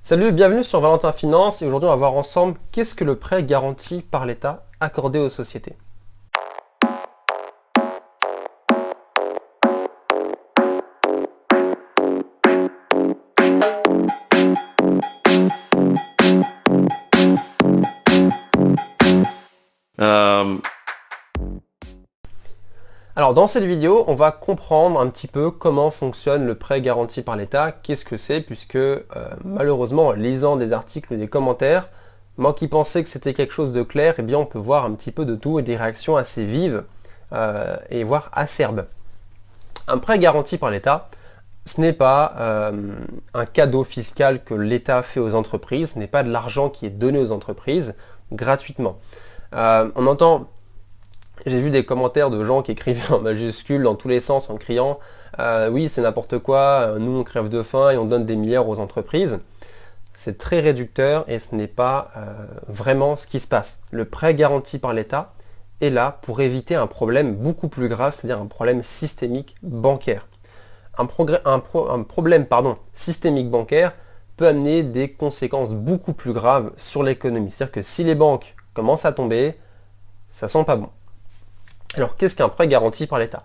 Salut, bienvenue sur Valentin Finance et aujourd'hui on va voir ensemble qu'est-ce que le prêt garanti par l'État accordé aux sociétés. Alors dans cette vidéo, on va comprendre un petit peu comment fonctionne le prêt garanti par l'État, qu'est-ce que c'est, puisque malheureusement en lisant des articles ou des commentaires, moi qui pensais que c'était quelque chose de clair, eh bien on peut voir un petit peu de tout et des réactions assez vives et voire acerbes. Un prêt garanti par l'État, ce n'est pas un cadeau fiscal que l'État fait aux entreprises, ce n'est pas de l'argent qui est donné aux entreprises gratuitement. On entend... J'ai vu des commentaires de gens qui écrivaient en majuscules dans tous les sens en criant oui c'est n'importe quoi, nous on crève de faim et on donne des milliards aux entreprises. C'est très réducteur et ce n'est pas vraiment ce qui se passe. Le prêt garanti par l'État est là pour éviter un problème beaucoup plus grave, c'est-à-dire un problème systémique bancaire. Un problème systémique bancaire peut amener des conséquences beaucoup plus graves sur l'économie. C'est-à-dire que si les banques commencent à tomber, ça sent pas bon. Alors qu'est-ce qu'un prêt garanti par l'État?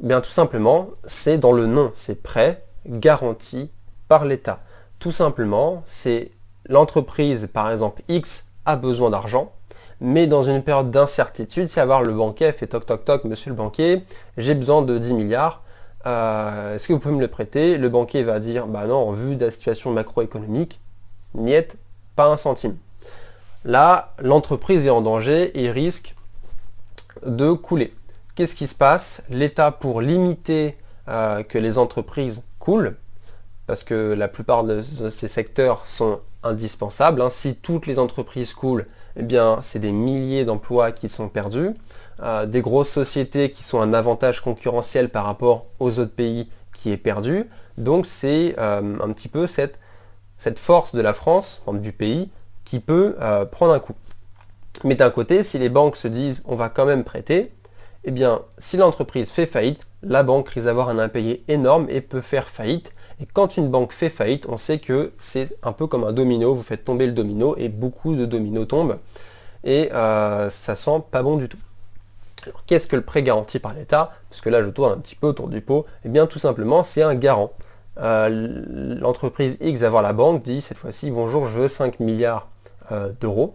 Bien tout simplement, c'est dans le nom, c'est prêt garanti par l'État. Tout simplement, c'est l'entreprise, par exemple X, a besoin d'argent, mais dans une période d'incertitude, si avoir le banquier fait toc toc toc, monsieur le banquier, j'ai besoin de 10 milliards, est-ce que vous pouvez me le prêter? Le banquier va dire, bah non, en vue de la situation macroéconomique, niet, pas un centime. Là, l'entreprise est en danger et risque de couler. Qu'est-ce qui se passe? L'État, pour limiter que les entreprises coulent, parce que la plupart de ces secteurs sont indispensables, si toutes les entreprises coulent, eh bien c'est des milliers d'emplois qui sont perdus, des grosses sociétés qui sont un avantage concurrentiel par rapport aux autres pays qui est perdu. Donc c'est un petit peu cette force de la France, du pays, qui peut prendre un coup. Mais d'un côté, si les banques se disent on va quand même prêter, eh bien si l'entreprise fait faillite, la banque risque d'avoir un impayé énorme et peut faire faillite. Et quand une banque fait faillite, on sait que c'est un peu comme un domino, vous faites tomber le domino et beaucoup de dominos tombent. Et ça sent pas bon du tout. Alors qu'est-ce que le prêt garanti par l'État? Parce que là je tourne un petit peu autour du pot. Eh bien tout simplement c'est un garant. L'entreprise X va voir la banque, dit cette fois-ci bonjour je veux 5 milliards d'euros.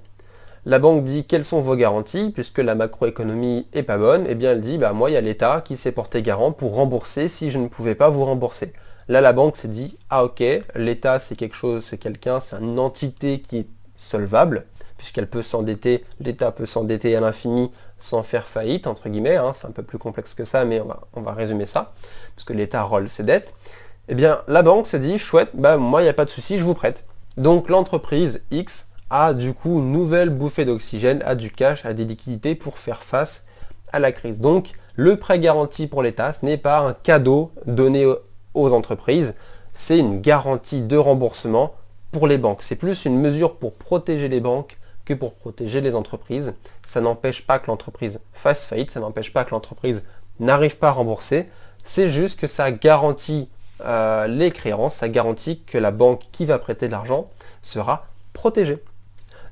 La banque dit quelles sont vos garanties, puisque la macroéconomie est pas bonne, et bien elle dit bah moi il y a l'État qui s'est porté garant pour rembourser si je ne pouvais pas vous rembourser. Là la banque s'est dit ah ok, l'État c'est quelque chose, c'est quelqu'un, c'est une entité qui est solvable, puisqu'elle peut s'endetter, l'État peut s'endetter à l'infini sans faire faillite, entre guillemets, c'est un peu plus complexe que ça, mais on va résumer ça, parce que l'État rôle ses dettes. Et bien la banque se dit chouette, bah moi il n'y a pas de souci, je vous prête. Donc l'entreprise X a du coup une nouvelle bouffée d'oxygène, a du cash, a des liquidités pour faire face à la crise. Donc le prêt garanti pour l'État, ce n'est pas un cadeau donné aux entreprises, c'est une garantie de remboursement pour les banques. C'est plus une mesure pour protéger les banques que pour protéger les entreprises. Ça n'empêche pas que l'entreprise fasse faillite, ça n'empêche pas que l'entreprise n'arrive pas à rembourser, c'est juste que ça garantit les créances, ça garantit que la banque qui va prêter de l'argent sera protégée.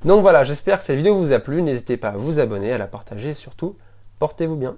Donc voilà, j'espère que cette vidéo vous a plu, n'hésitez pas à vous abonner, à la partager et surtout, portez-vous bien.